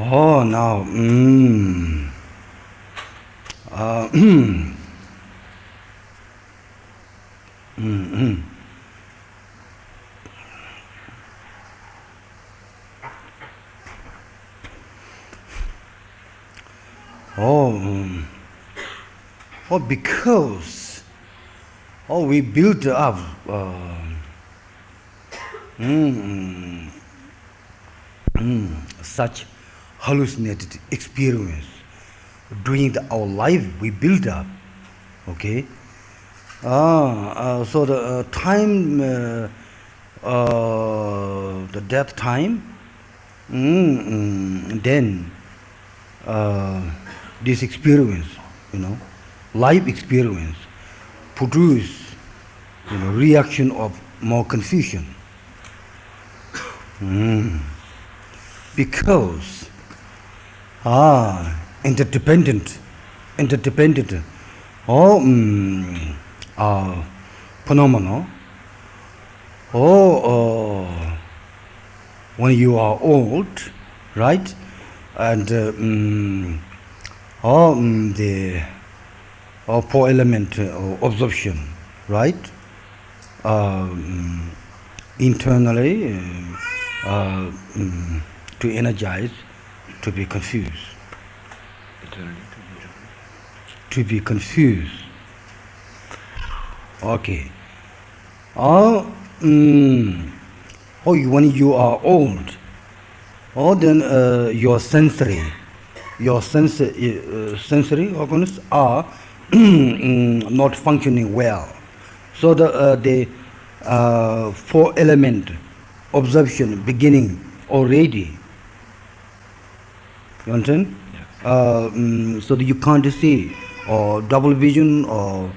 Oh, now, because we built up such hallucinated experience during our life we build up, okay? So the time, the death time, then this experience, life experience produce, reaction of more confusion. Because interdependent or phenomena, or when you are old, right, and the four element absorption, right, internally to energize, to be confused. To be confused. Okay. When you are old, then your sensory organs are not functioning well. So the four element observation beginning already. You understand? Yes. So that you can't see, or double vision, or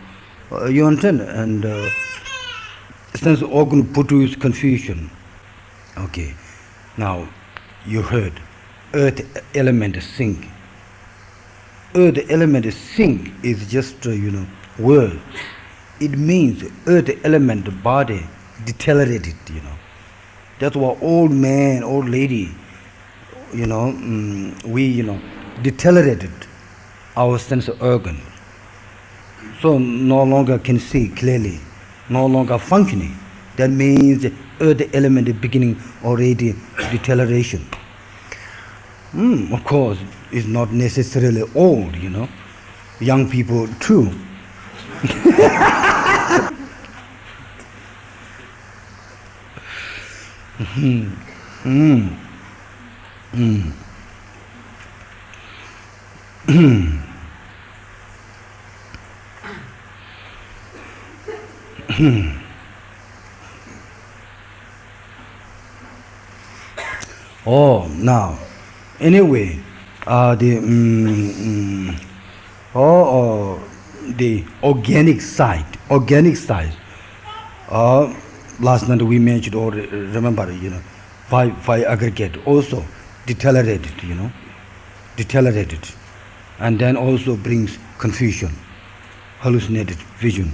you understand, and sense organ produce confusion. Okay. Now you heard earth element sink. Earth element sink is just word. It means earth element body deteriorated. That's why old man, old lady, we deteriorated our sense organ, so no longer can see clearly, no longer functioning. That means the earth element beginning already deterioration. Of course, it's not necessarily old, young people too. Now, anyway, the organic side. Last night we mentioned, or remember, five aggregate also deteriorated, and then also brings confusion, hallucinated vision.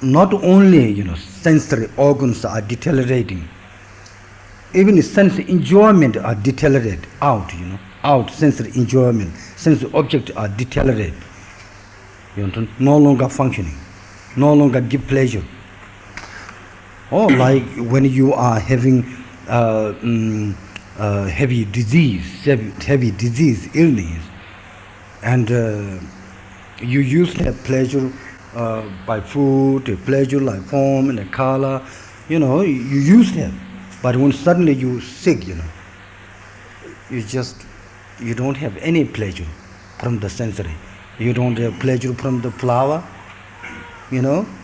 Not only sensory organs are deteriorating, even sense enjoyment are deteriorated out. Sensory enjoyment, sensory objects are deteriorated. No longer functioning, no longer give pleasure. Like when you are having heavy disease, illness, and you used to have pleasure by food, pleasure like form and color, you used to have. But when suddenly you sick, you don't have any pleasure from the sensory. You don't have pleasure from the flower.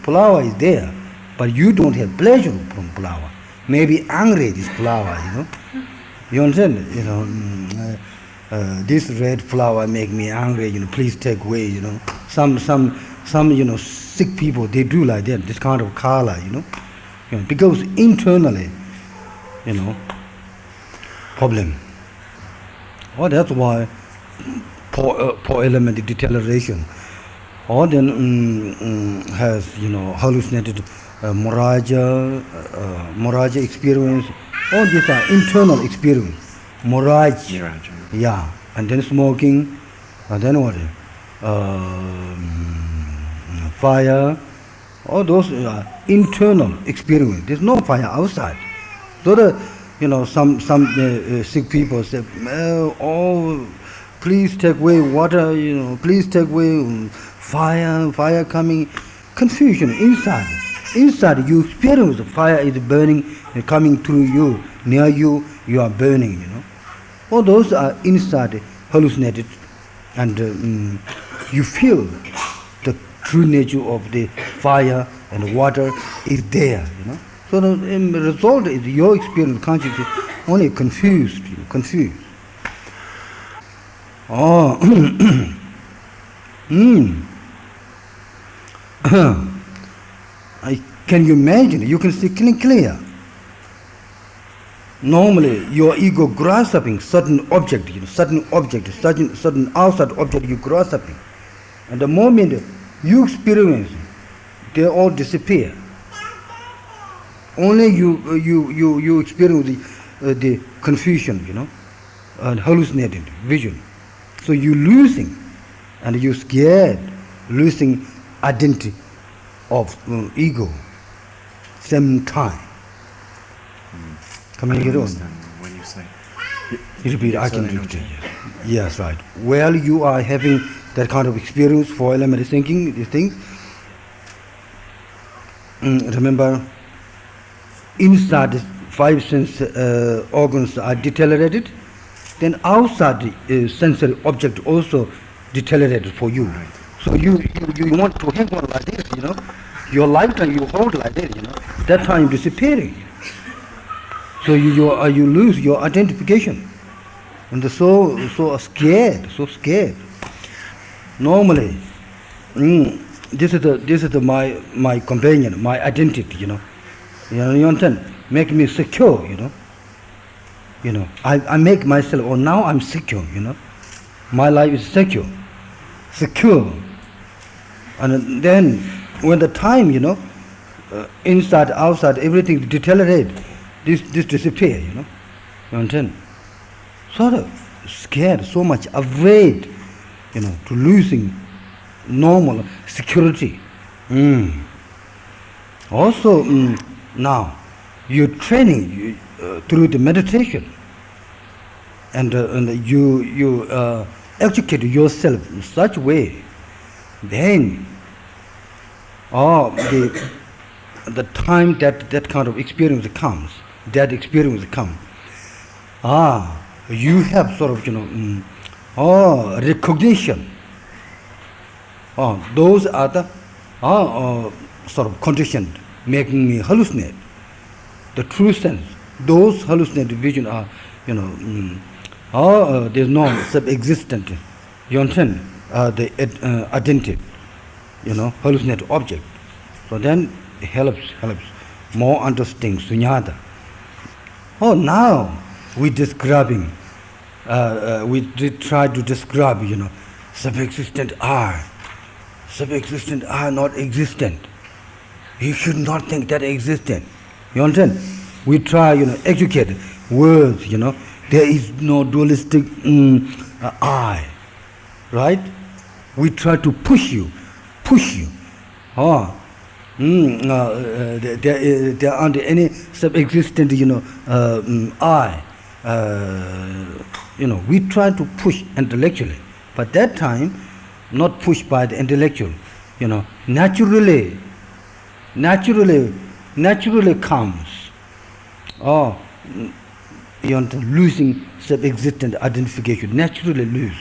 Flower is there, but you don't have pleasure from flower. Maybe angry this flower, You understand? This red flower make me angry. Please take away. Some sick people, they do like that. This kind of color. Because internally, you know, problem. Oh, that's why poor element deterioration. Or then has hallucinated mirage experience. All these are internal experience. Mirage. Yeah, and then smoking, and then what? Fire. All those are internal experience. There's no fire outside. So some sick people say, oh, please take away water. Please take away fire coming. Confusion inside. Inside you experience the fire is burning and coming through you, near you. You are burning. All those are inside hallucinated, and you feel the true nature of the fire and water is there. So the result is your experience, consciousness, only confused. Oh, can you imagine? You can see clear. Normally, your ego grasping certain object, certain outside object you grasping, and the moment you experience, they all disappear. Only you experience the confusion, and hallucinated vision. So you losing, and you scared, losing identity of ego. Same time. Can you get on? When you say, You repeat, I can repeat. Yes, right. While you are having that kind of experience for element thinking, these things, remember, inside five sense organs are deteriorated, then outside sensory object also deteriorated for you. Right. So you want to hang on like this, your lifetime you hold like this, that time disappearing. So you lose your identification, and so scared. Normally, this is my companion, my identity. You understand? Make me secure. I make myself. Oh, now I'm secure. My life is secure, and then when the time inside outside everything deteriorate. This disappear, you understand? Sort of scared, so much afraid, to losing normal security. Also, now you're training through the meditation, and you educate yourself in such way. Then, the time that kind of experience comes. You have sort of, recognition. Those are the sort of conditioned, making me hallucinate. The true sense, those hallucinated vision are, there's no sub-existent. You understand? The identity, hallucinated object. So then it helps. More understanding, sunyata. Now we describing, we try to describe, sub-existent are. Sub-existent are not existent. You should not think that existent. You understand? We try, educate words, there is no dualistic I, right? We try to push you. There aren't any sub-existent, I. We try to push intellectually, but that time, not pushed by the intellectual. Naturally comes. Losing sub-existent identification. Naturally lose.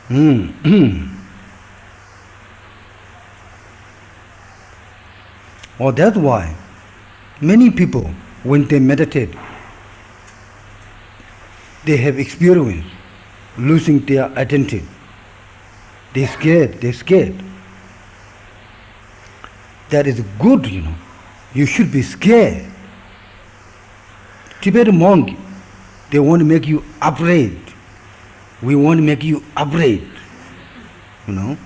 Mm. Oh, that's why many people, when they meditate, they have experience losing their attention. They're scared. They're scared. That is good, you know. You should be scared. Tibetan monk, they want to make you afraid. We want to make you afraid, you know.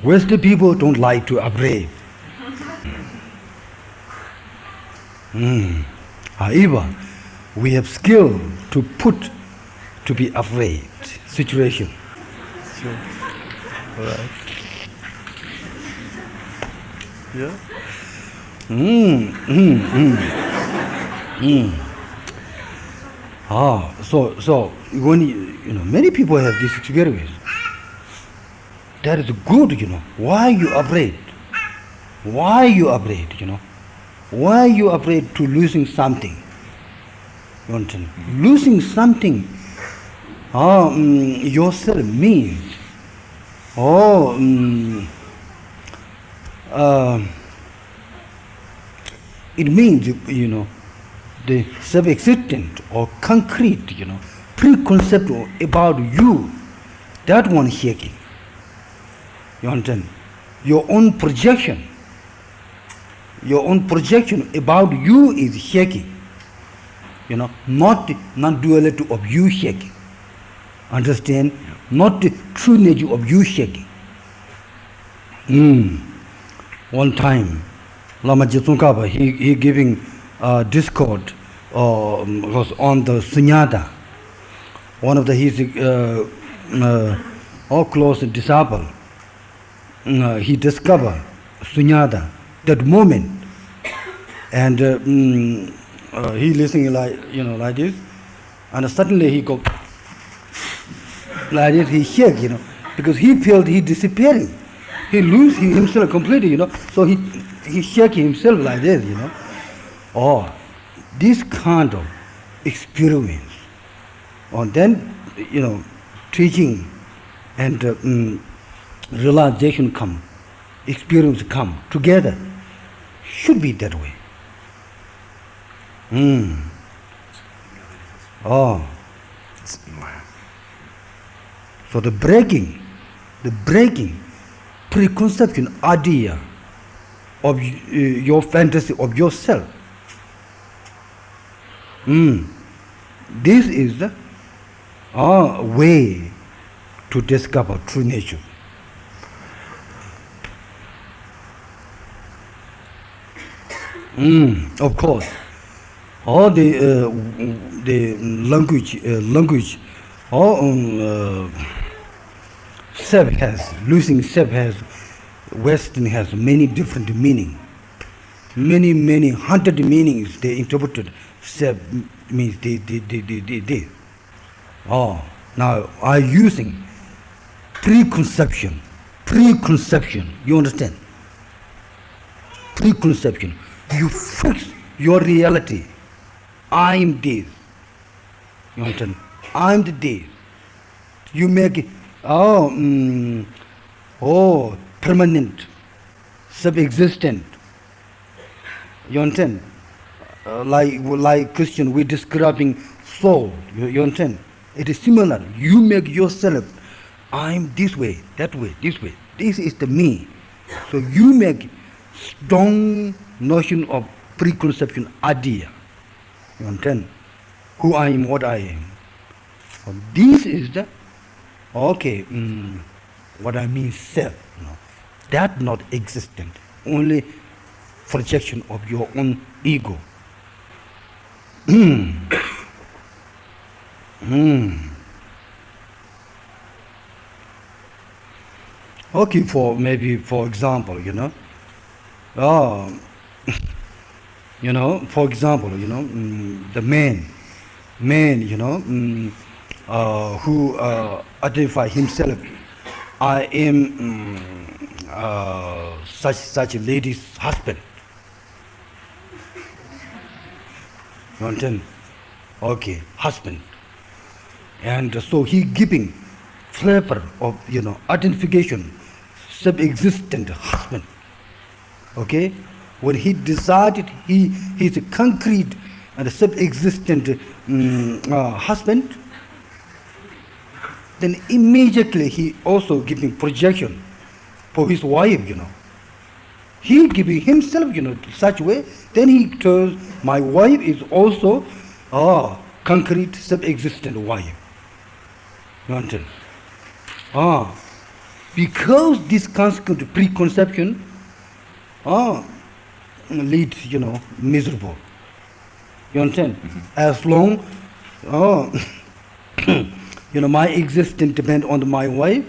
Western people don't like to afraid. However, we have skill to put to be afraid situation. Sure. All right. Yeah. So when you know, many people have this experience. That is good, you know. Why you afraid? Why you afraid, you know? Why you afraid to losing something? You understand? Losing something, yourself means, it means, you know, the self-existent or concrete, you know, preconcept about you, that one shaking. You understand? Your own projection about you is shaking. You know, not non-duality of you shaking. Understand? Yeah. Not the true nature of you shaking. One time, Lama Yeshe, he giving discourse was on the sunyata. One of his all close disciple, he discovered sunyata that moment, and he listening like this, and suddenly he go like this, he shake, you know, because he felt he disappearing, he lose himself completely, you know, so he shake himself like this, you know. Oh, this kind of experience, and then, you know, teaching and realization come, experience come together, should be that way. Oh, so the breaking preconception idea of your fantasy of yourself. This is the way to discover true nature. Of course, all the language, all self has, losing self has, Western has many different meaning. Many hundred meanings they interpreted. Self means they. Oh, now I'm using preconception. You understand? Preconception. You fix your reality. I'm this. You understand? I'm the this. You make it permanent, sub-existent. You understand? Like Christian, we're describing soul. You understand? It is similar. You make yourself, I'm this way, that way, this way. This is the me. So you make strong notion of preconception idea. You understand? Who I am, what I am. So this is the what I mean self. You know, that not existent. Only projection of your own ego. Okay, for example, you know, for example, you know, the man, you know, who identify himself, I am such a lady's husband. You understand? okay, husband. And so he giving flavor of, identification, sub-existent husband. Okay? When he decided he's a concrete and sub-existent husband, then immediately he also giving projection for his wife. He giving himself, such way, then he tells, my wife is also a concrete sub-existent wife. You understand? Because this consequent preconception leads, miserable. You understand? As long, my existence depends on my wife,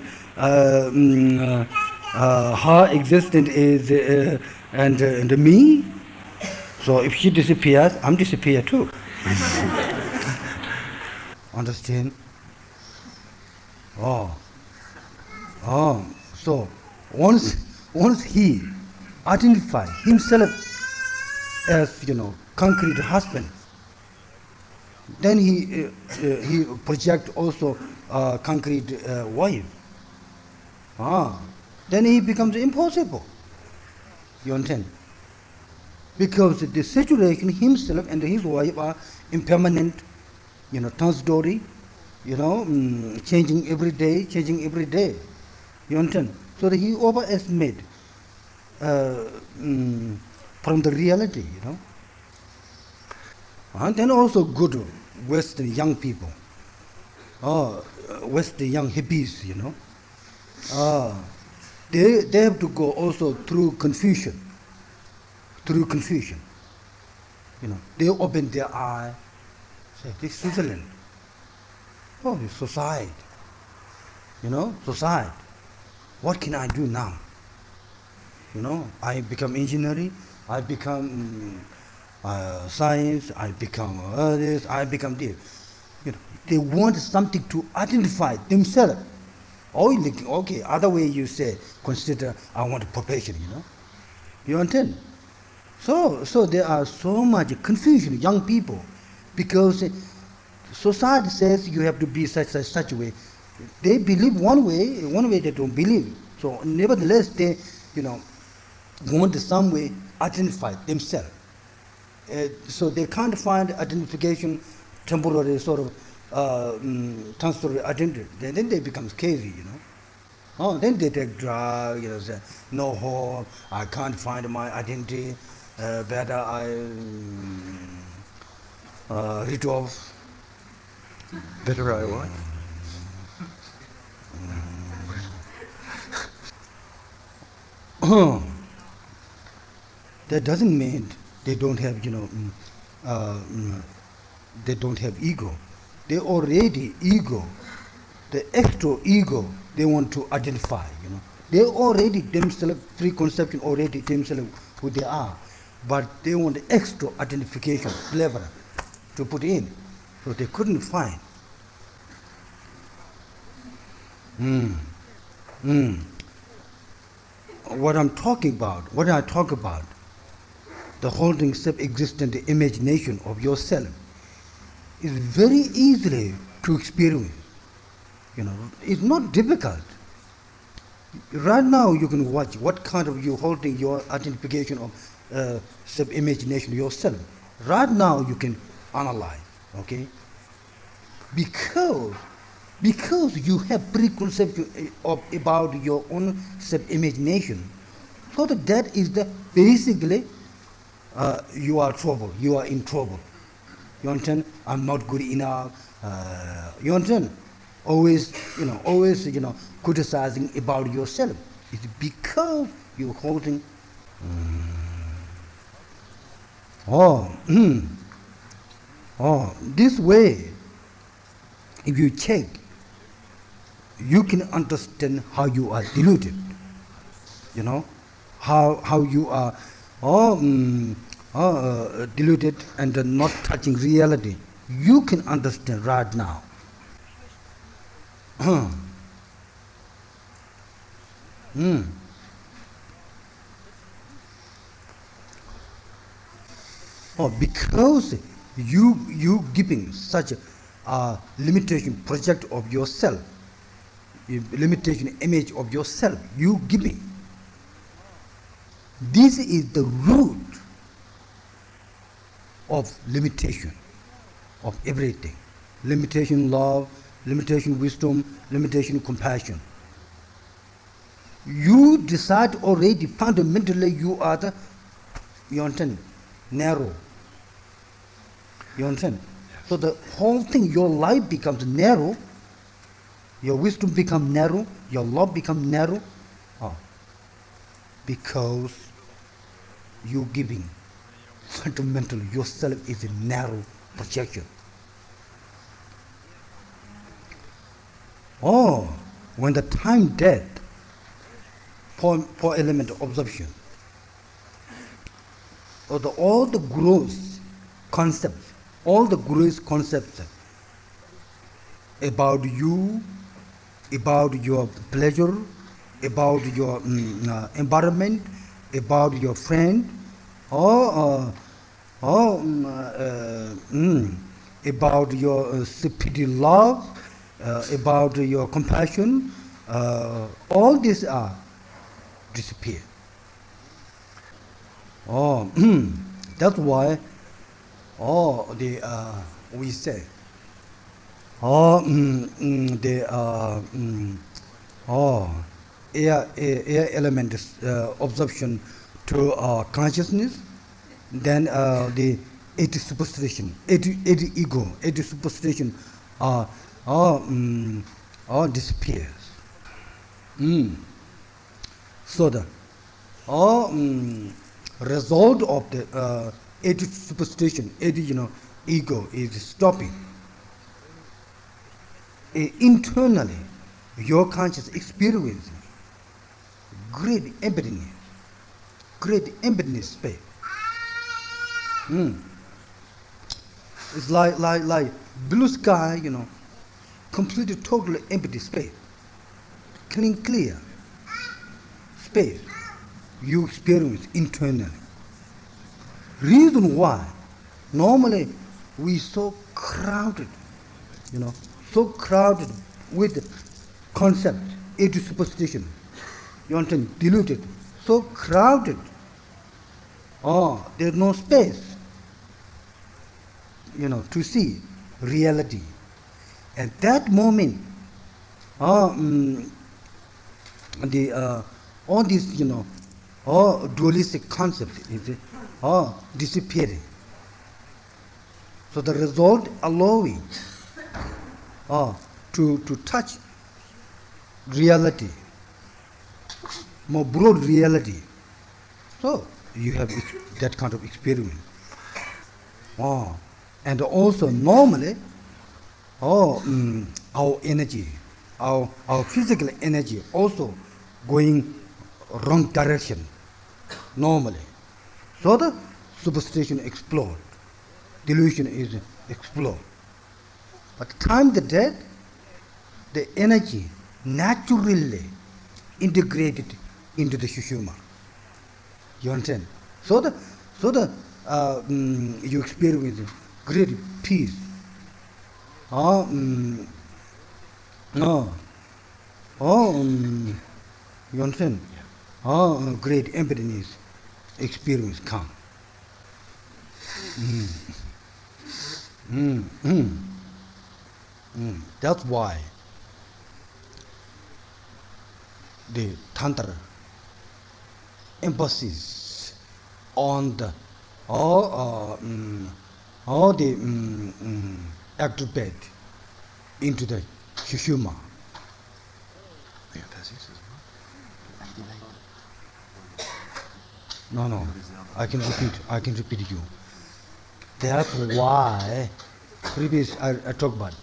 her existence is, and me. So if she disappears, I'm disappear too. Understand? So once he identify himself as, concrete husband, then he project also concrete wife. Then he becomes impossible. You understand? Because the situation himself and his wife are impermanent, transitory, changing every day. You understand? So that he overestimate from the reality, And then also good Western young people, Western young hippies, they have to go also through confusion. They open their eye, say, this is Switzerland. Oh, this society. Society. What can I do now? I become engineering, I become science, I become this, I become this. They want something to identify themselves. Or, okay, other way you say, consider, I want a profession, You understand? So there are so much confusion, young people, because society says you have to be such a way. They believe one way they don't believe. So nevertheless, they, want to some way identify themselves. So they can't find identification, temporary sort of transitory identity. Then they become crazy, then they take drugs, say, no hope, I can't find my identity, better I rid off. Better I what? That doesn't mean they don't have, they don't have ego. They already ego, the extra ego, they want to identify, They already themselves, preconception already themselves who they are, but they want the extra identification, flavor to put in. So they couldn't find. What I talk about, the holding self-existent imagination of yourself is very easily to experience. It's not difficult. Right now you can watch what kind of you holding your identification of self-imagination yourself. Right now you can analyze, okay? Because you have preconception about your own self-imagination, so that is the basically you are trouble. You are in trouble. You understand? I'm not good enough. You understand? Always, criticizing about yourself. It's because you're holding. This way, if you check, you can understand how you are deluded. How you are deluded and not touching reality. You can understand right now. Because You giving such a limitation project of yourself, a limitation image of yourself, you giving. This is the root of limitation of everything. Limitation love, limitation wisdom, limitation compassion. You decide already fundamentally you are the, you understand, narrow. You understand? So the whole thing, your life becomes narrow, your wisdom becomes narrow, your love becomes narrow, because you giving fundamentally yourself is a narrow projection. When the time death, four element observation, all the gross concepts, all the gross concepts about you, about your pleasure, about your environment, about your friend, about your stupid love, about your compassion, all these are disappear. That's why we say air element observation to consciousness, then the eight superstition, eight ego, eight superstition disappears. So the result of the eight superstition, eight ego is stopping. Internally, your conscious experience great emptiness space. It's like blue sky, completely totally empty space, clear space you experience internally. Reason why normally we so crowded, so crowded with concept, into superstition, you understand, diluted, so crowded. There's no space, to see reality. At that moment, all these, all dualistic concepts is disappearing. So the result allowing to touch reality, more broad reality. So you have that kind of experience. And also normally, our energy, our physical energy also going wrong direction normally. So the superstition explodes, delusion is explored. But time the death, the energy naturally integrated into the Sushuma. You understand? So you experience great peace. You understand? Great emptiness experience come. That's why the Tantra emphasis on the all the activate into the Sushuma. The emphasis is what? Activate. No, I can repeat you. That's why previous I talked about.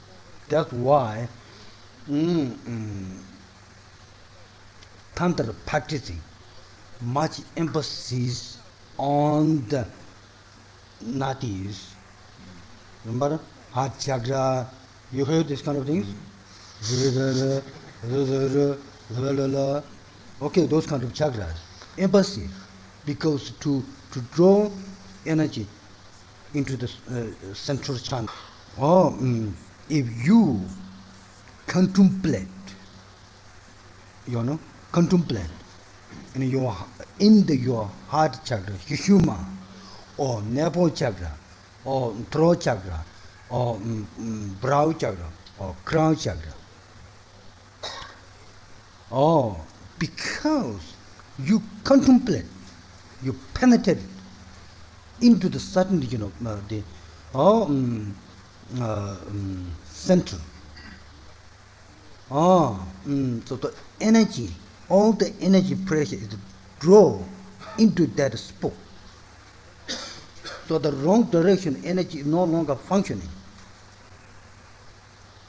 That's why Tantra practicing much emphasis on the nadis. Remember? Heart chakra, you heard this kind of things? Okay, those kind of chakras. Emphasis, because to draw energy into the central channel. Or if you contemplate, contemplate your heart chakra, Sushuma, or navel chakra, or throat chakra, or brow chakra, or crown chakra. Oh, because you contemplate, you penetrate into the certain, the center. So the energy, all the energy pressure is drawn into that spot. So the wrong direction energy is no longer functioning.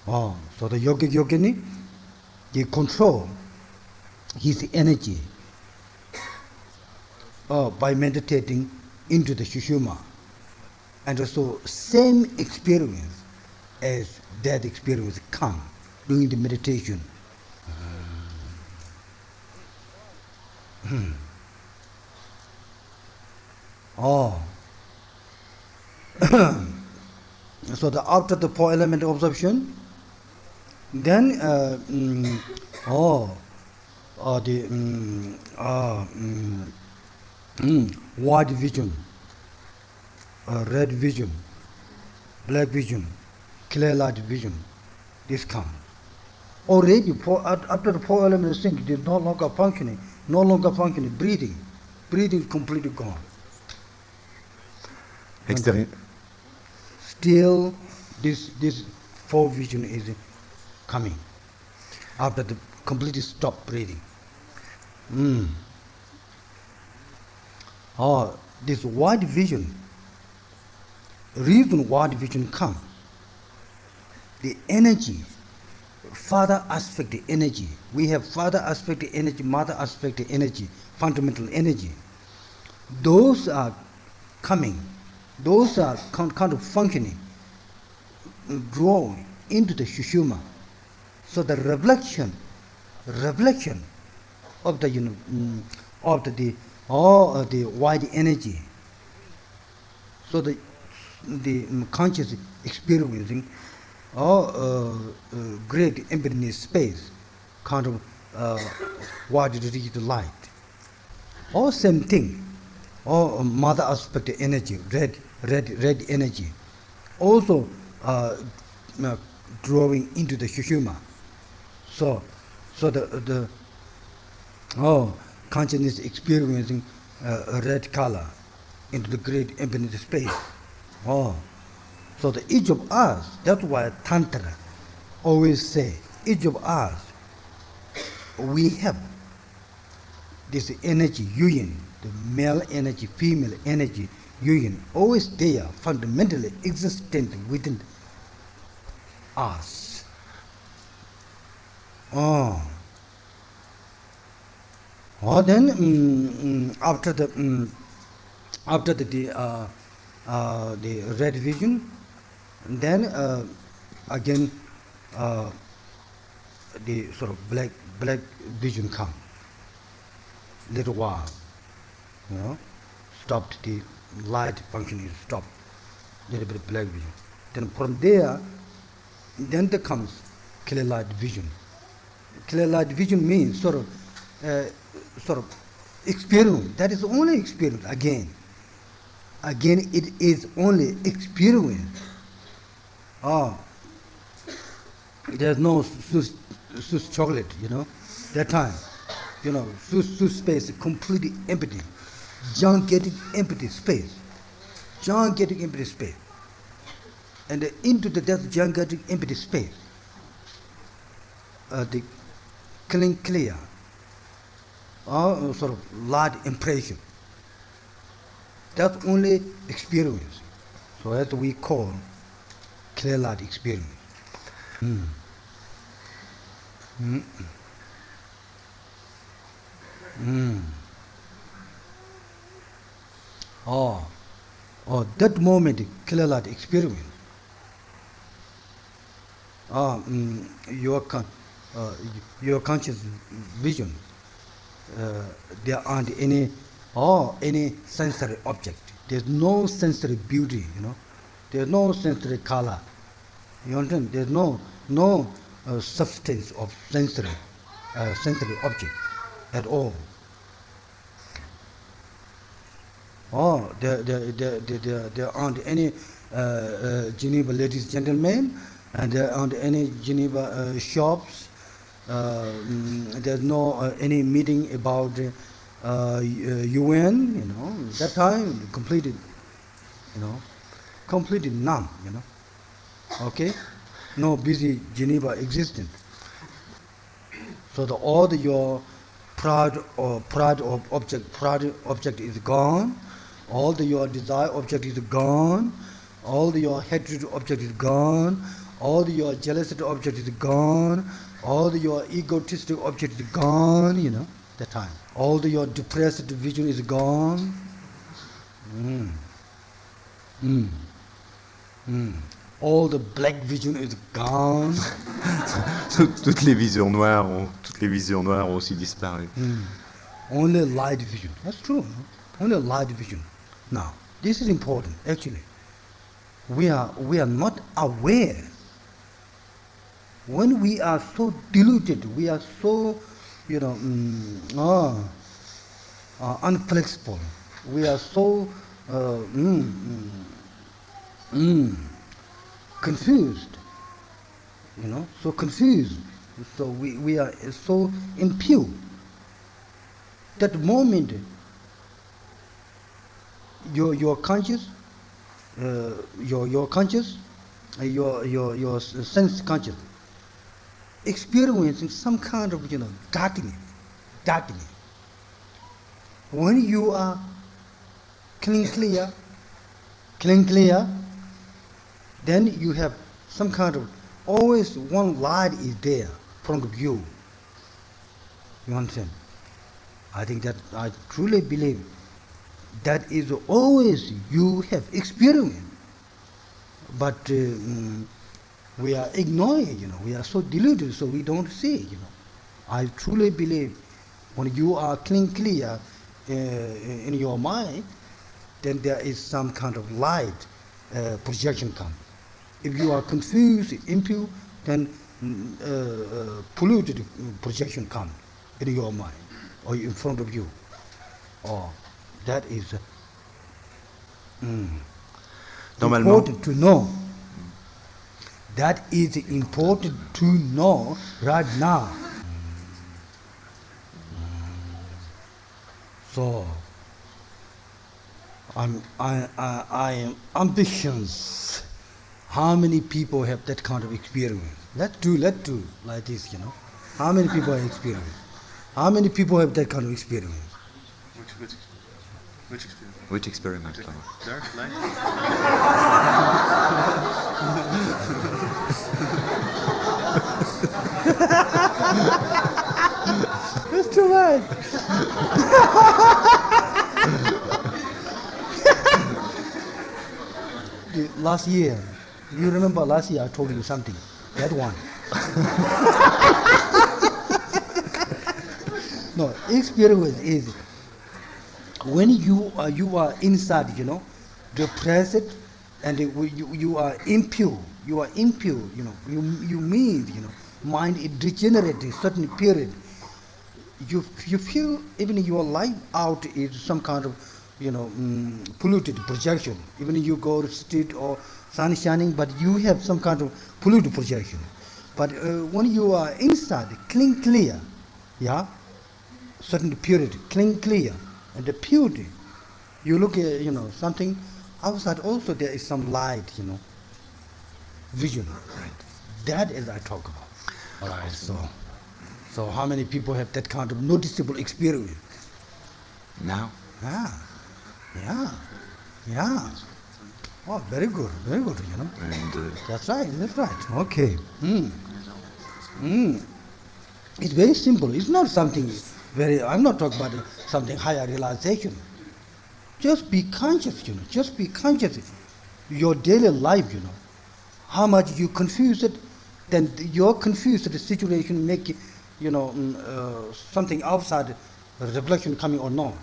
So the yogini, they control his energy by meditating into the Sushuma. And so same experience as that experience come during the meditation. So after the four element observation, then white vision, red vision, black vision, clear light vision, this comes. Already after the four elements think it is no longer functioning, breathing completely gone. Still this four vision is coming after the completely stop breathing. This white vision, reason white vision come, the energy, father aspect energy. We have father aspect energy, mother aspect energy, fundamental energy. Those are coming, those are kind of functioning, drawn into the Sushuma. So the reflection of the the white energy. So the conscious experiencing great infinite space, kind of white reach the light. All same thing. Mother aspect energy, red energy, also drawing into the Sushuma. So the consciousness experiencing a red color into the great infinite space. So each of us, that's why Tantra always say, each of us, we have this energy union, the male energy, female energy union, always there, fundamentally existent within us. Then after the red vision, then again the sort of black vision come. Little while, stopped the light functioning, stopped. Little bit of black vision. Then from there, then there comes clear light vision. Clear light vision means sort of experience. That is only experience. Again, it is only experience. There's no sus chocolate, that time. Sus space is completely empty. Gigantic empty space. Gigantic empty space. And into that gigantic empty space, the clear, sort of light impression. That's only experience. So that we call clear light experience. That moment, clear light experience. Your conscious vision, there aren't any sensory object. There's no sensory beauty, There's no sensory color. You understand? There's no substance of sensory object at all. Oh, there aren't any Geneva ladies and gentlemen, and there aren't any Geneva shops. There's no any meeting about UN. That time completed, completely numb. Okay, no busy Geneva existent. So all your pride of object is gone. All your desire object is gone. All your hatred object is gone. All your jealousy object is gone. All your egotistic object is gone. That time. All your depressed vision is gone. All the black vision is gone. Toutes les visions noires ont aussi disparu. Only light vision. That's true. Only light vision. Now, this is important. Actually, we are not aware. When we are so deluded, we are so unflexible. We are so confused. So confused. So we are so impure. That moment, your conscious, your conscious, your sense conscious, experiencing some kind of darkness. When you are clear, then you have some kind of always one light is there in front of you. You understand? I think that I truly believe that is always you have experienced, but we are ignoring. We are so deluded, so we don't see. I truly believe when you are clear in your mind, then there is some kind of light projection come. If you are confused, impure, then polluted projection come in your mind or in front of you. Oh, that is important to know. That is important to know right now. So, I am ambitious. How many people have that kind of experience? Let's do like this, How many people have experience? How many people have that kind of experience? Which experiment? Which experiment? Dark light? That's too much. Last year, you remember last year I told you something. That one. No, experience is when you are inside, depressed, and you are impure. You are impure. You mean, mind is degenerating certain period. You feel even your life out is some kind of polluted projection. Even you go to street or sun shining, but you have some kind of polluted projection. But when you are inside, clear, certain purity, clear, and the purity, you look at something outside. Also, there is some light, vision. Right. That is I talk about. All right. So how many people have that kind of noticeable experience? Now. Yeah. Oh, very good, And, that's right. Okay. It's very simple. It's not something I'm not talking about something higher realization. Just be conscious, Just be conscious. Your daily life, How much you confuse it, then your confused situation make something outside reflection coming or not.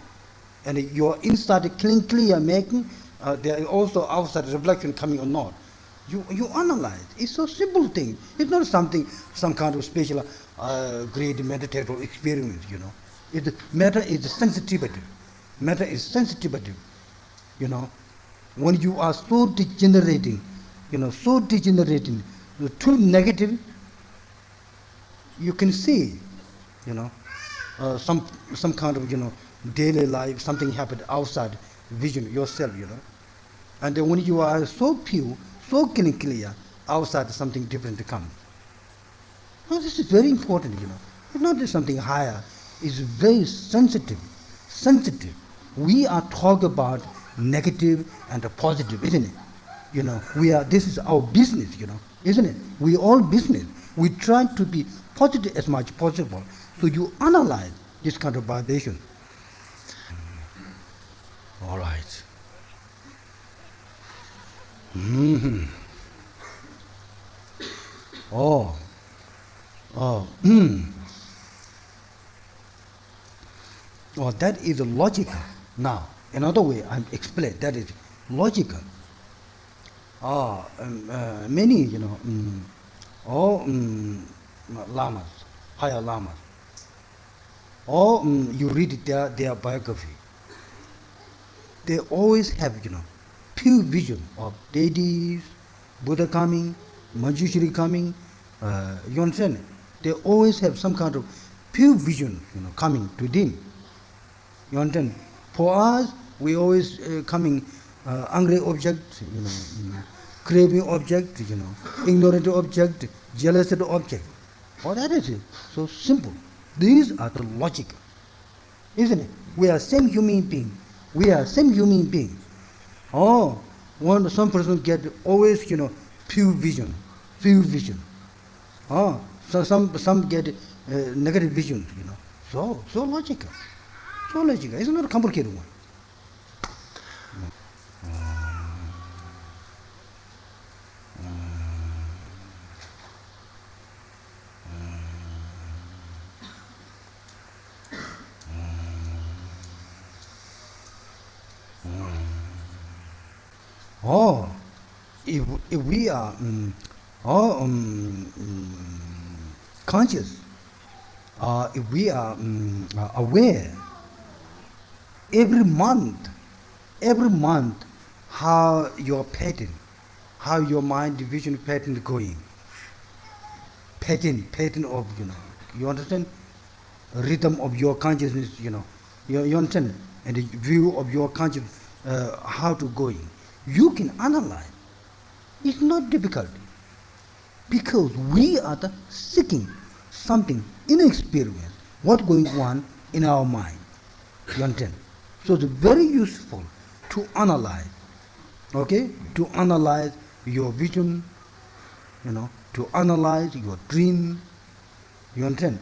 And your inside clear making there is also outside reflection coming or not. You analyze. It's so simple thing. It's not something, some kind of special, great meditative experience. Matter is sensitivity. Matter is sensitivity. When you are so degenerating, too negative, you can see, some kind of, daily life, something happened outside vision yourself, And then when you are so pure, so clear, outside something different comes. Now this is very important, It's not just something higher. It's very sensitive. Sensitive. We are talking about negative and positive, isn't it? This is our business, isn't it? We all business. We try to be positive as much possible. So you analyze this kind of vibration. All right. Oh. Oh, that is logical. Now, another way I explain that is logical. Many, lamas, higher lamas, or you read their biography. They always have, pure vision of deities, Buddha coming, Manjushri coming. You understand? They always have some kind of pure vision, coming to them. You understand? For us, we always coming angry object, craving object, ignorant object, jealous object. All that is it. So simple. These are the logic, isn't it? We are same human being. We are same human being. Oh, some person get always, pure vision, pure vision. Oh, so some get negative vision, So logical. So logical. It's not a complicated one. Oh, if we are conscious, if we are aware, every month, how your pattern, how your mind division pattern is going, pattern of, you understand, rhythm of your consciousness, you understand, and the view of your consciousness, how to going. You can analyze. It's not difficult because we are seeking something inexperienced, what's going on in our mind. You understand? So it's very useful to analyze, okay? To analyze your vision, to analyze your dream. You understand?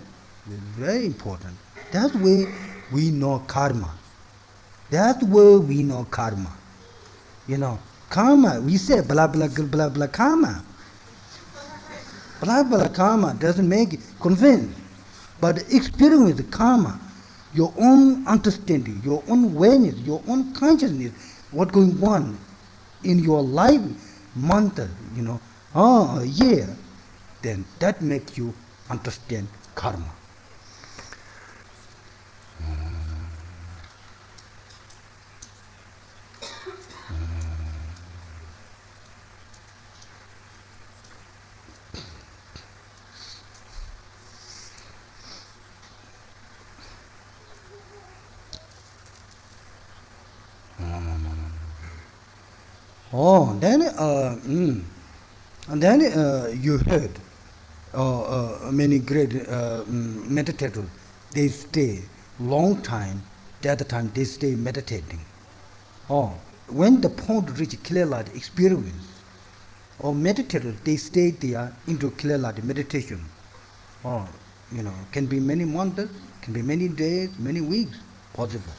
It's very important. That's where we know karma. That's where we know karma. Karma, we say blah, blah, blah, blah, karma. Blah, blah, karma doesn't make it convince. But experience with karma, your own understanding, your own awareness, your own consciousness, what's going on in your life, month, year, then that makes you understand karma. Oh, then you heard many great meditators. They stay long time. That time they stay meditating. Oh, when the point reach clear light experience, or meditators they stay there into clear light meditation. Oh, can be many months, can be many days, many weeks, possible.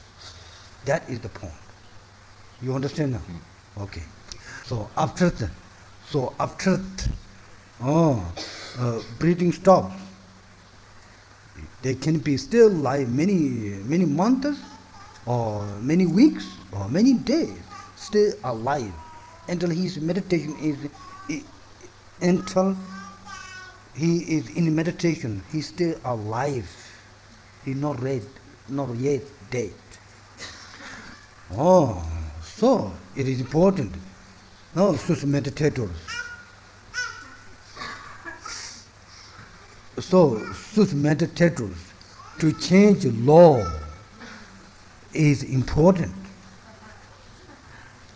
That is the point. You understand now? Okay. So after breathing stops, they can be still like many months, or many weeks, or many days. stay alive until his meditation until he is in meditation, he stay alive. He not yet dead. Oh, so it is important. No, sus meditators. So sus meditators to change law is important.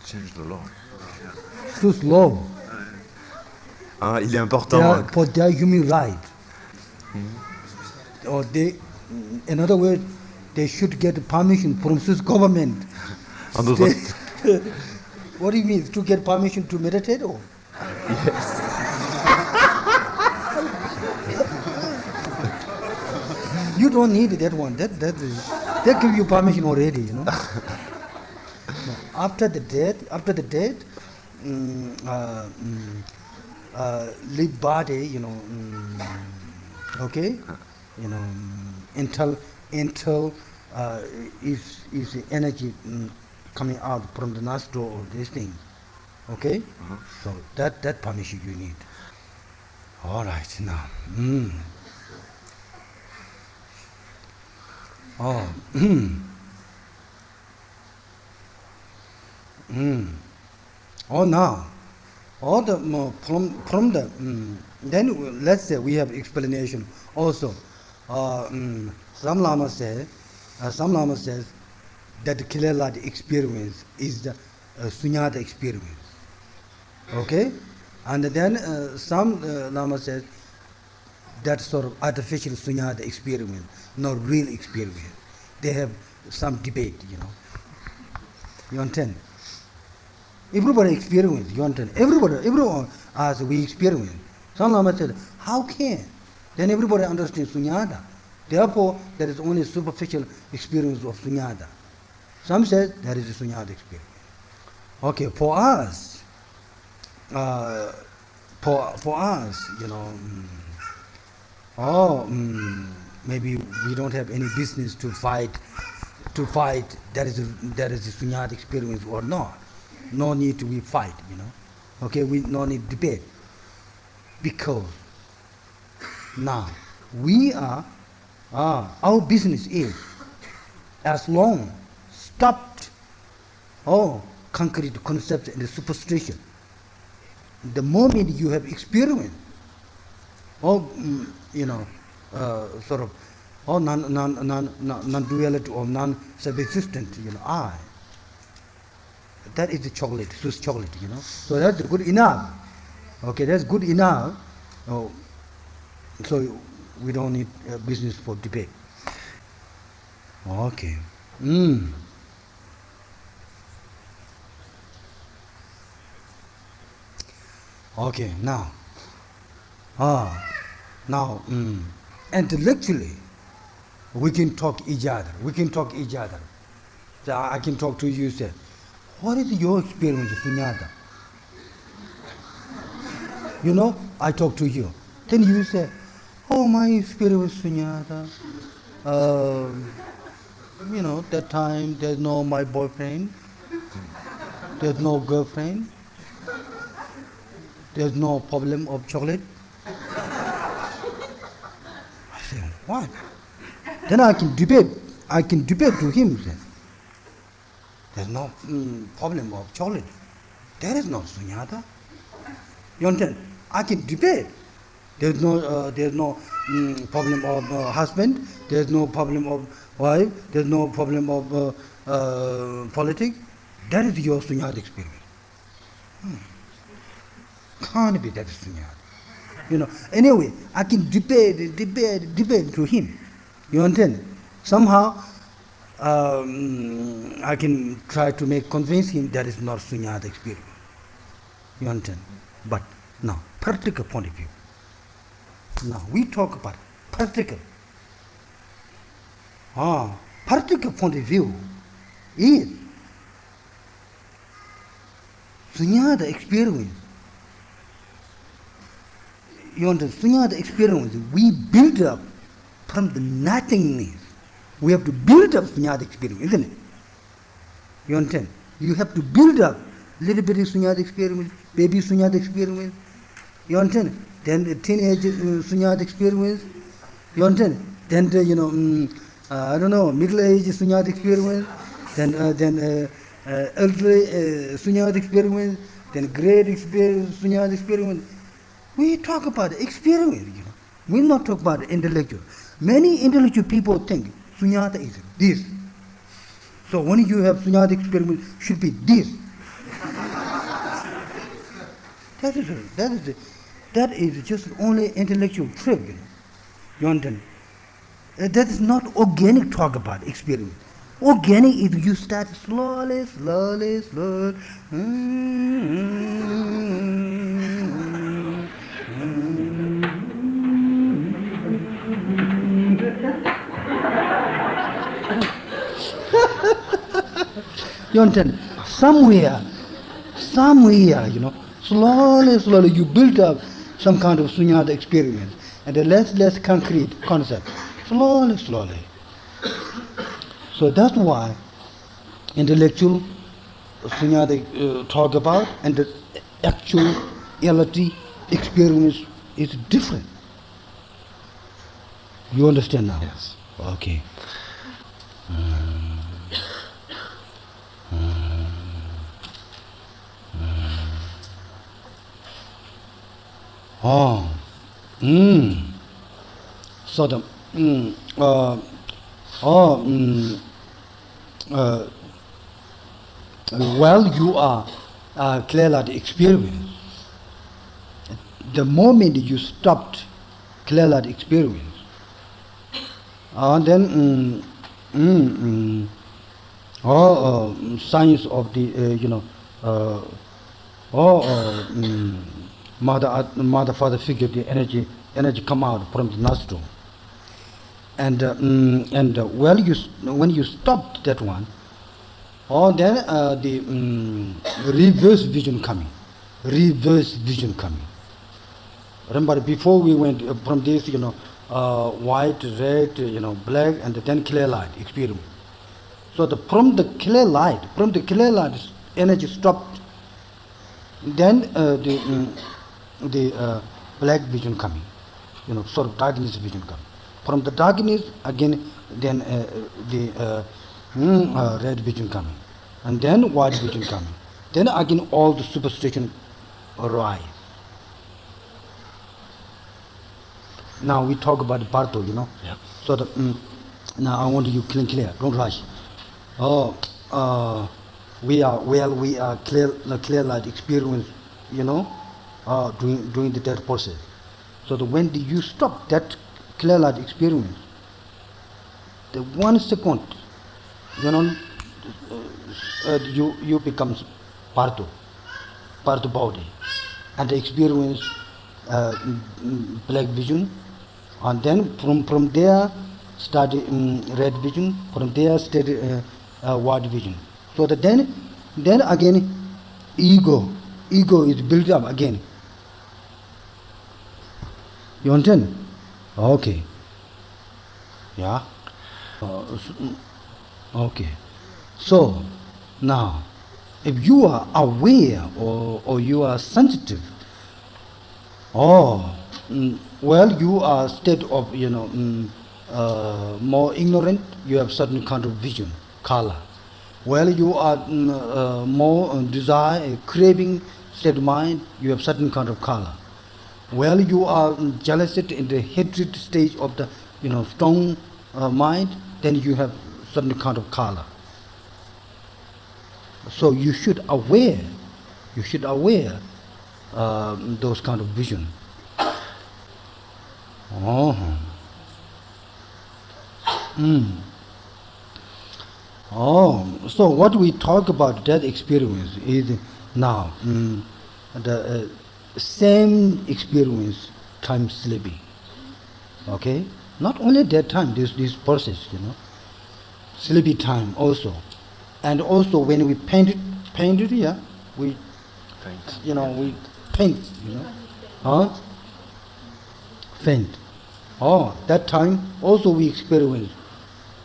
Change the law. Sus law. Ah, il est important. For their human right. Or they, in other words, they should get permission from Swiss government. What do you mean? To get permission to meditate? Or? Yes. You don't need that one. That give you permission already, you know. No, after the death, live body, you know, okay, you know, until is the energy coming out from the nostril or this thing, okay. So that permission you need. All right, now. Oh. Oh, now. All the from the then let's say we have explanation also. Some Lama says that the Kilala experience is the sunyata experience. Okay, and then some Lama says that sort of artificial sunyata experience, not real experience. They have some debate, you know. You understand? Everybody experience, you understand? Everyone as we experience. Some Lama said, how can? Then everybody understands sunyata. Therefore, there is only superficial experience of sunyata. Some said there is a sunyata experience. Okay, for us, you know, maybe we don't have any business to fight. There is a sunyata experience or not. No need to be fight, you know. Okay, we no need debate. Because now we are, our business is as long stopped all concrete concepts and superstition. The moment you have experience, or you know, sort of, or non-duality or non-subsistent, you know, I. That is the chocolate, Swiss chocolate, you know. So that's good enough. Okay, that's good enough. Oh, so we don't need business for debate. Okay. Okay, now. Intellectually, we can talk each other. So I can talk to you, say, what is your experience of sunyata? You know, I talk to you. Then you say, oh, my experience with sunyata. You know, that time there's no my boyfriend, there's no girlfriend, there's no problem of chocolate. I say, what? Then I can debate to him. Then. There's no problem of chocolate. There is no sunyata. You understand? I can debate. There's no problem of husband. There's no problem of wife. There's no problem of politics. That is your sunyata experience. Can't be that sunyata. You know. Anyway, I can debate to him. You understand? Somehow, I can try to convince him that is not sunyata experience. You understand? But now, practical point of view. Now we talk about practical. Practical point of view is sunyata experience. You understand? Sunyata experience we build up from the nothingness. We have to build up sunyata experience, isn't it? You understand? You have to build up little bit of sunyata experience, baby sunyata experience. You understand? Then the teenage sunyata experience. You understand? Then the, I don't know, middle age sunyata experience. Then elderly sunyata experience. Then great experience sunyata experiment. We talk about experience. We not talk about intellectual. Many intellectual people think sunyata is this. So when you have sunyata experiment, should be this. That is just only intellectual trick. You understand? That is not organic talk about experience. Organic is you start slowly. You understand? Somewhere, slowly you build up some kind of sunyata experience and a less concrete concept. Slowly. So that's why intellectual sunyata talk about and the actual reality experience is different. You understand now? Yes. Okay. So the while you are clear the experience, the moment you stopped clear the experience, then signs of the mother father figure, the energy come out from the nostril, and when you stopped that one, then the reverse vision coming. Remember before we went from this white, red, black, and then clear light experience. So from the clear light energy stopped. Then the black vision coming, sort of darkness vision coming. From the darkness again, then the red vision coming, and then white vision coming. Then again all the superstition arise. Now we talk about the parte, Yeah. So now I want you clear. Don't rush. We are clear light experience, doing the that process. So when you stop that clear light experience, the 1 second, you becomes part body, and the experience black vision, and then from there start red vision, from there start white vision. So that then again ego is built up again. You understand? Okay. Yeah. Okay. So now, if you are aware or you are sensitive, you are state of more ignorant. You have certain kind of vision, color. Well, you are more desire, craving state of mind. You have certain kind of color. Well, you are jealous in the hatred stage of the strong mind. Then you have certain kind of color. So you should aware those kind of vision. So what we talk about that experience is now the same experience time sleeping. Okay, not only that time, this process, sleepy time also, and also when we painted, yeah, we we paint, faint. That time also we experience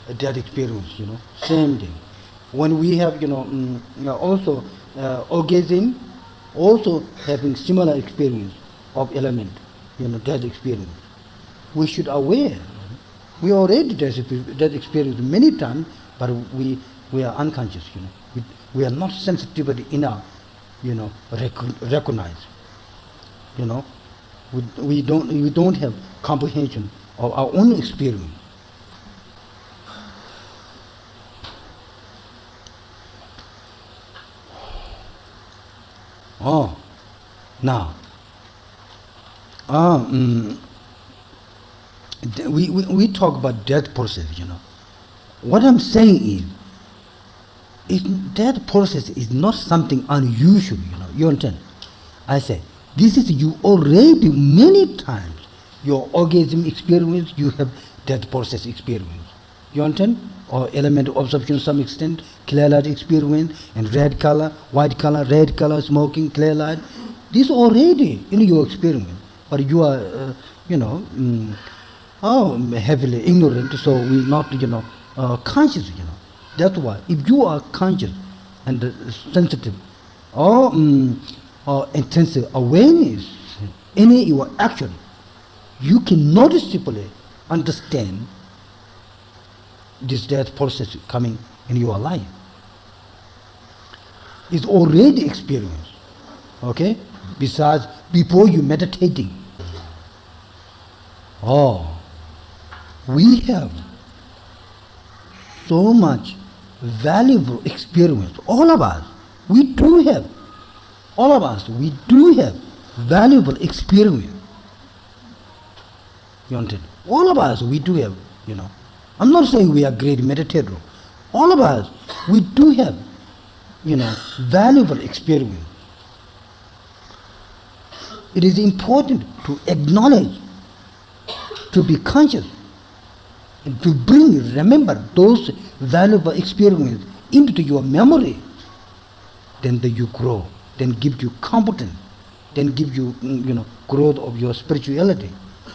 that experience, same thing. When we have, also orgasm, also having similar experience of element, that experience. We should aware. We already that experience many times, but we are unconscious. We are not sensitive enough, recognize. We don't have comprehension of our own experience. Oh, now, we talk about death process. What I'm saying is that process is not something unusual. You understand? I say this is you already many times. Your orgasm experience, you have that process experience. You understand? Or element of observation to some extent, clear light experience, and red color, white color, red color, smoking, clear light. This already in your experience, but you are, heavily ignorant, so we not, conscious. That's why if you are conscious and sensitive, or intensive awareness in your action, you can noticeably understand this death process coming in your life. It's already experienced. Okay? Besides, before you meditating. We have so much valuable experience. All of us, we do have. All of us, we do have valuable experience. You understand? All of us, we do have, I'm not saying we are great meditators. All of us, we do have, valuable experience. It is important to acknowledge, to be conscious, and to remember those valuable experiences into your memory. Then you grow, then give you competence, then give you, growth of your spirituality.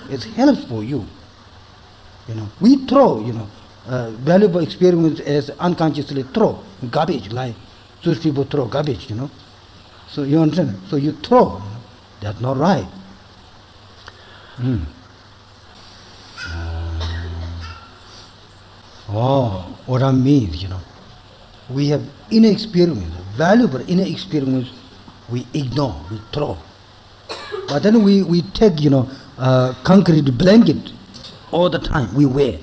It helps for you. We throw, valuable experience as unconsciously throw garbage, like those people throw garbage, So you understand? So you throw. That's not right. What I mean, we have inner experience, valuable inner experience, we ignore, we throw. But then we take, concrete blanket all the time, we wear.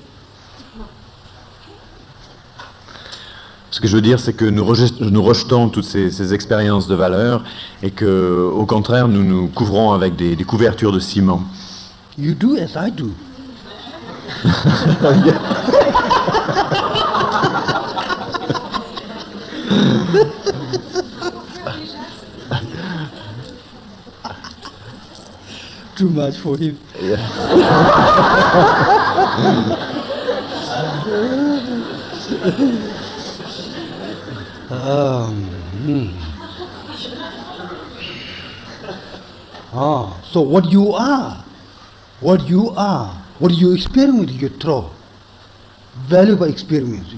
Ce que je veux dire, c'est que nous rejetons toutes ces expériences de valeur et que, au contraire, nous nous couvrons avec des couvertures de ciment. You do as I do. Too much for him. Yeah. So what you experience, you throw. Valuable experience,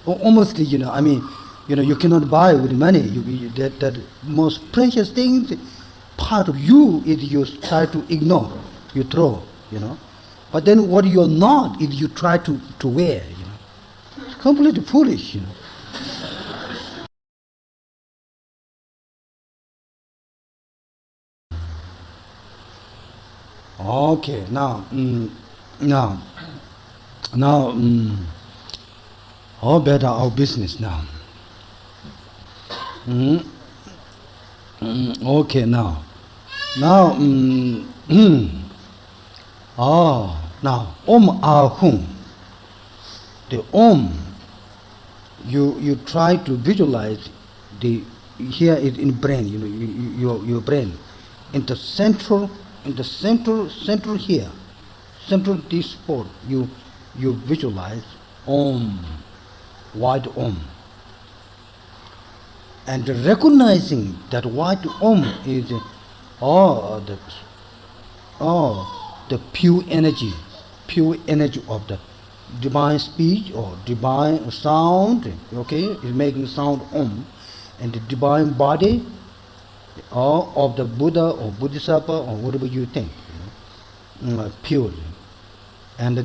almost, you cannot buy with money. That most precious things, part of you is you try to ignore, you throw, But then what you're not is you try to wear, It's completely foolish, Okay, now, how better our business now? Okay, now, now, ahum. The you try to visualize here is in brain, your brain, in the central here, central this spot, you visualize white and recognizing that white is the pure energy of the divine speech or divine sound, okay, is making sound om, and the divine body or of the Buddha or Bodhisattva or whatever you think, pure. And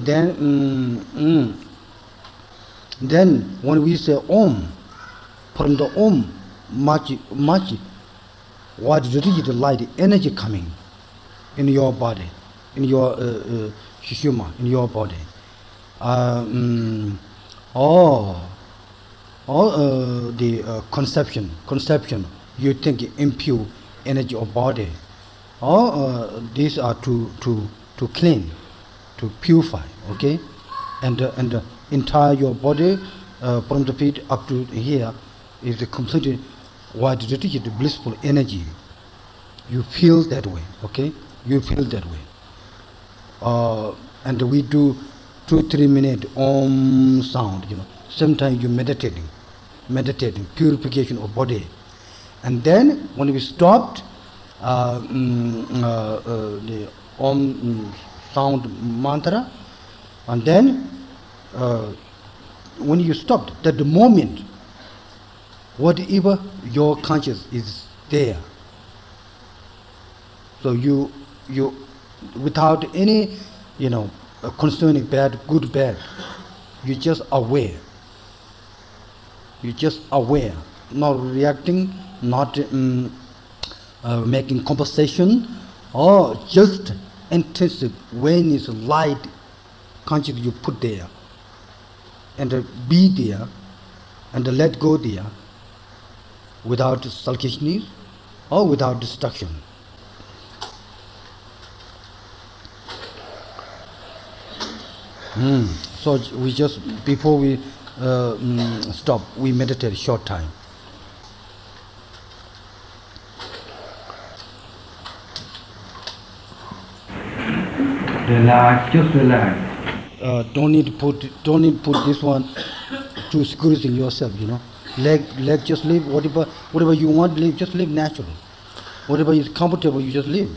then when we say om, from the om, much what is the light energy coming in your body, in your shishuma, in your body. Or the conception, you think impure energy of body. Or these are to clean, to purify, okay? And the entire your body, from the feet up to here, is a completely wide radiated blissful energy. You feel that way, okay? You feel that way. And we do 2-3 minute om sound, Sometimes you meditating, purification of body. And then when we stopped the om sound mantra, and then when you stopped, that the moment, whatever your conscious is there, so you without any concerning bad, good, bad, you're just aware. You're just aware, not reacting, not making conversation, or just intensive awareness, light, conscious you put there, and be there, and let go there, without selfishness or without destruction. So we just, before we stop, we meditate a short time. Relax, just relax. Don't need to put this one to squeezing yourself, Leg just live, whatever you want to live, just live naturally. Whatever is comfortable, you just live.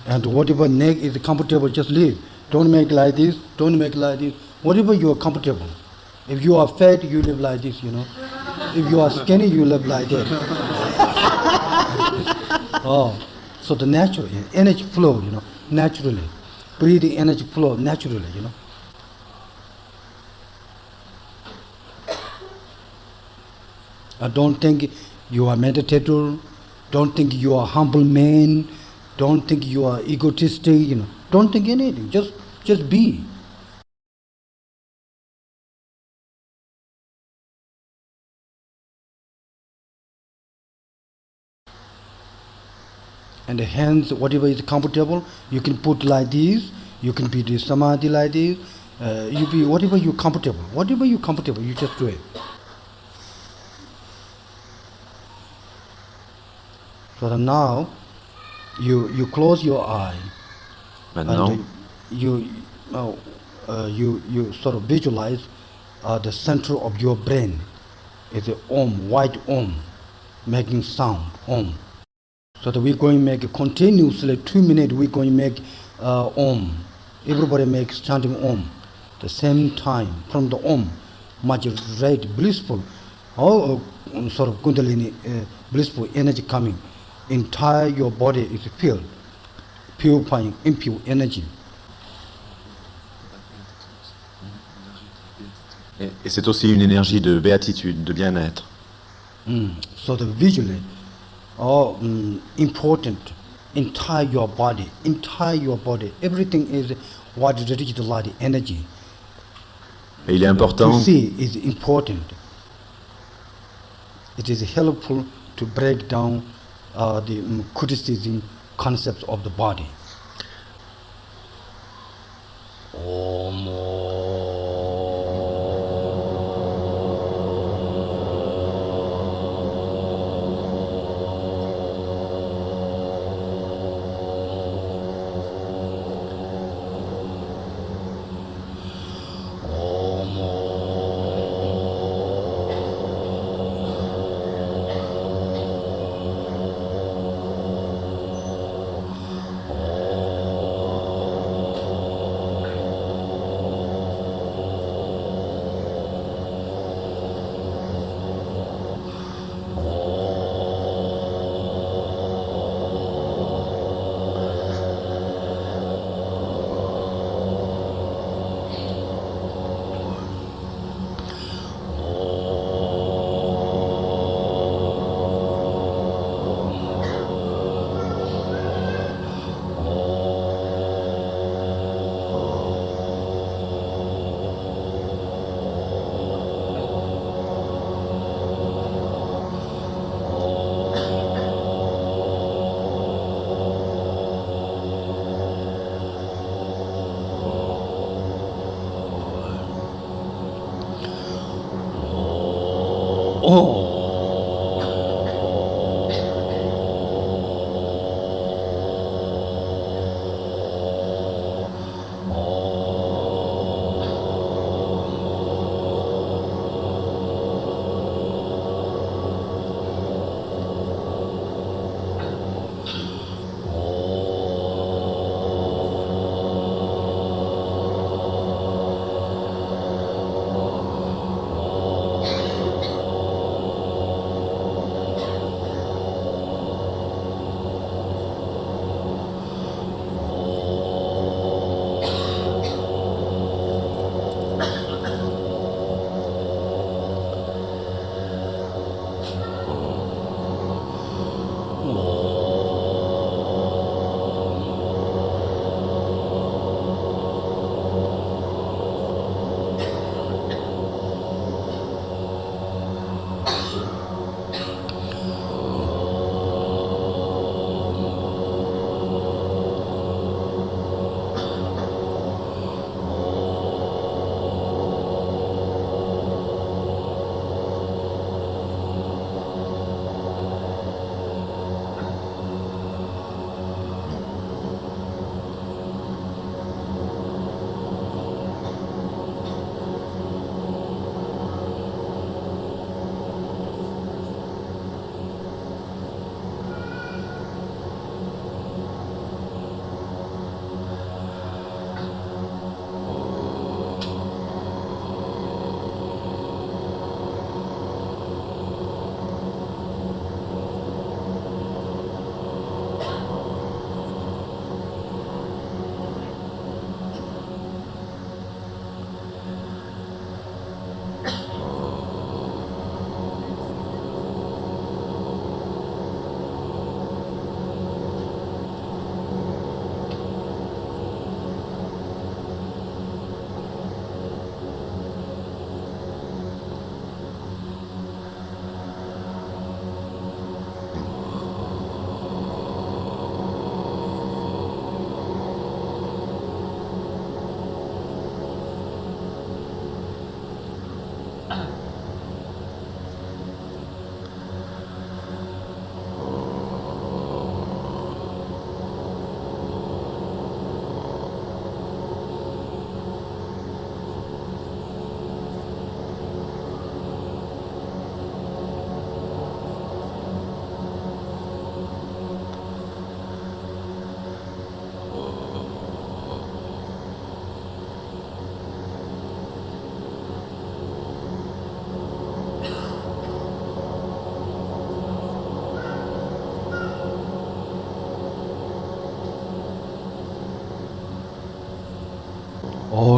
And whatever neck is comfortable, just live. Don't make like this, don't make like this. Whatever you are comfortable. If you are fat, you live like this, If you are skinny, you live like that. So the natural energy flow, naturally. Breathing energy flow naturally, Don't think you are meditator. Don't think you are humble man. Don't think you are egotistic, Don't think anything. Just be. And the hands, whatever is comfortable, you can put like this. You can be the samadhi like this. You be whatever you comfortable. Whatever you comfortable, you just do it. So now, you close your eye. Maintenant, And you sort of visualize the center of your brain is a om, white om, making sound, om. So that we're going to make continuously 2 minutes, we're going to make om. Everybody makes chanting om. The same time, from the om, much red, blissful, or sort of kundalini, blissful energy coming. Entire your body is filled, purifying impure energy. et c'est aussi une énergie de béatitude, de bien-être. So the visually, important, entire your body, everything is what is related to light energy. Et il est important. To see is important. It is helpful to break down the criticism concepts of the body.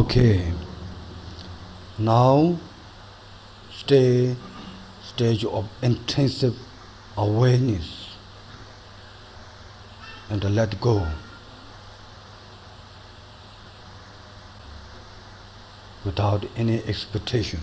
Okay. Now, stage of intensive awareness and let go without any expectation.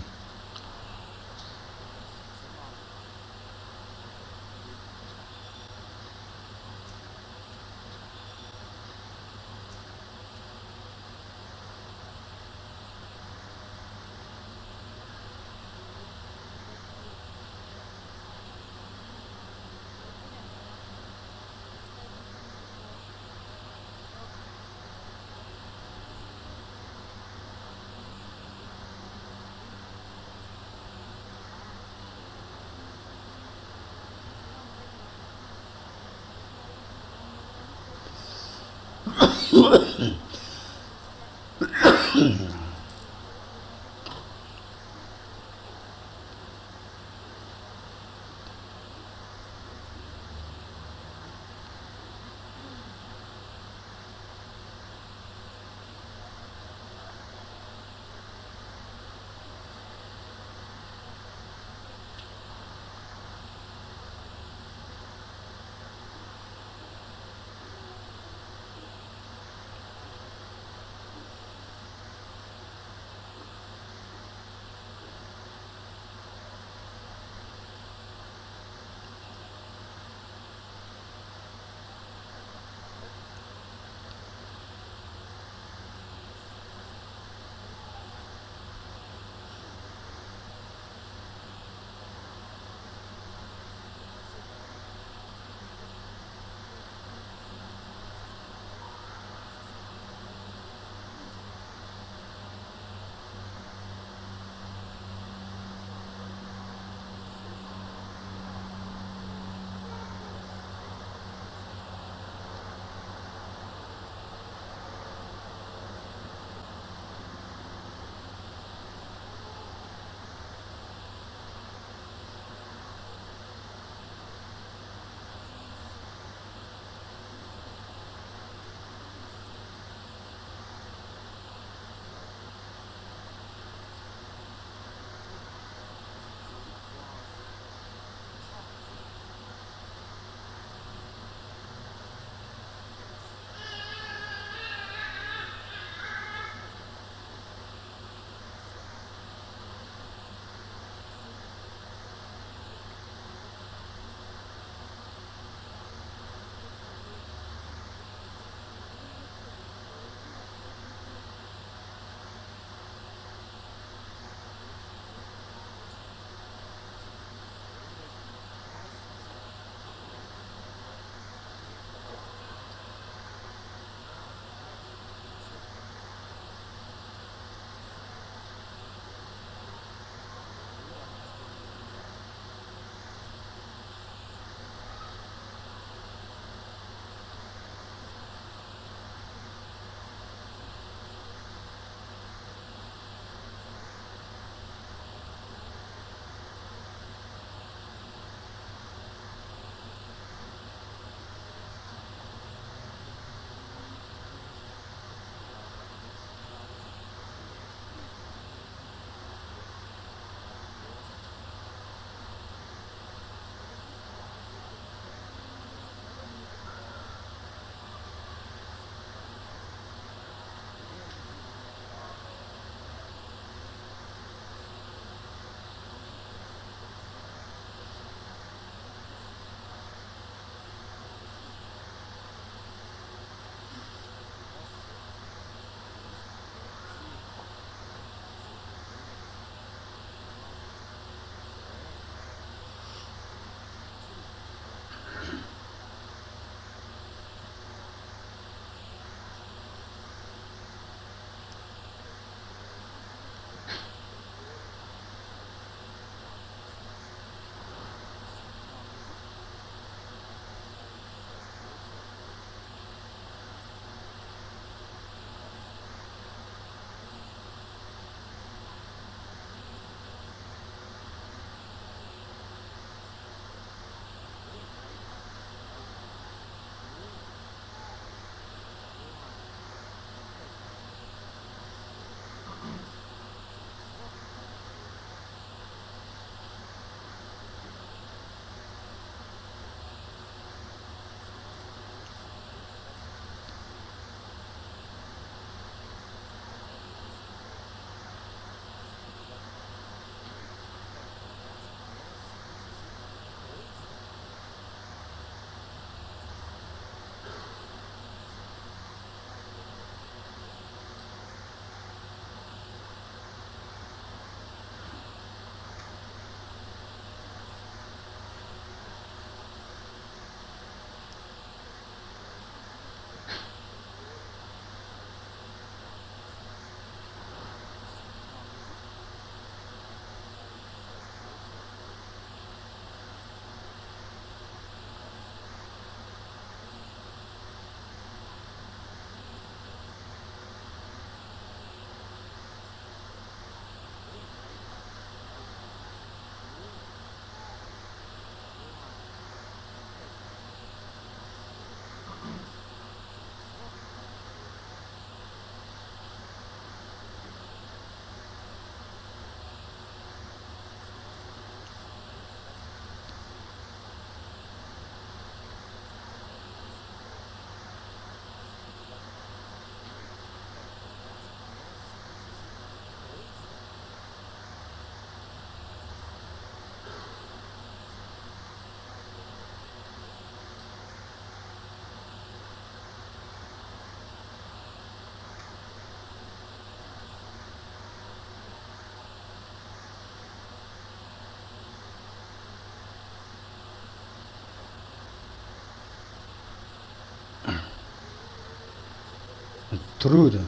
through the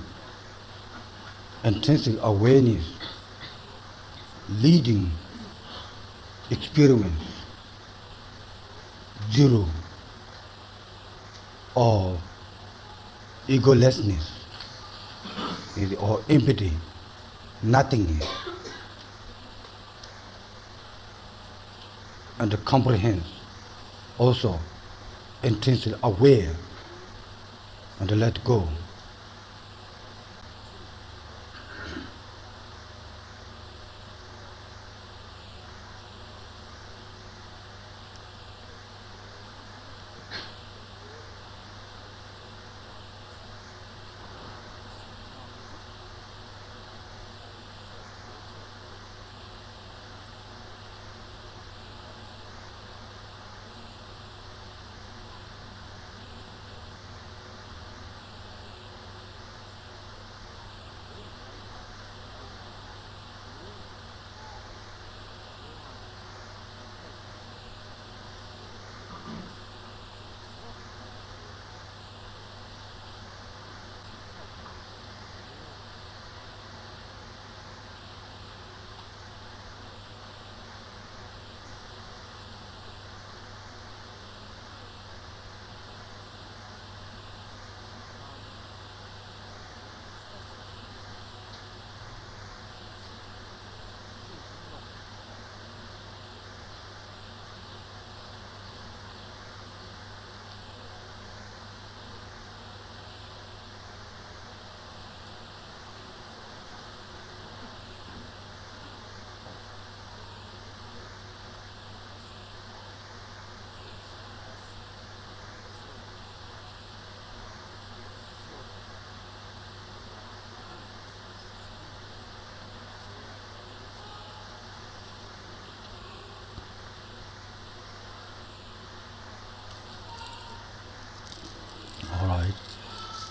intrinsic awareness, leading experience, zero, or egolessness, or empty, nothingness, and comprehends also intrinsically aware and let go.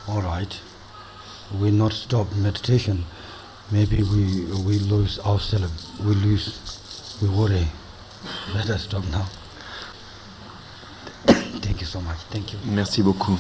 All right. We not stop meditation. Maybe we lose ourselves. We worry. Let us stop now. Thank you so much. Thank you. Merci beaucoup.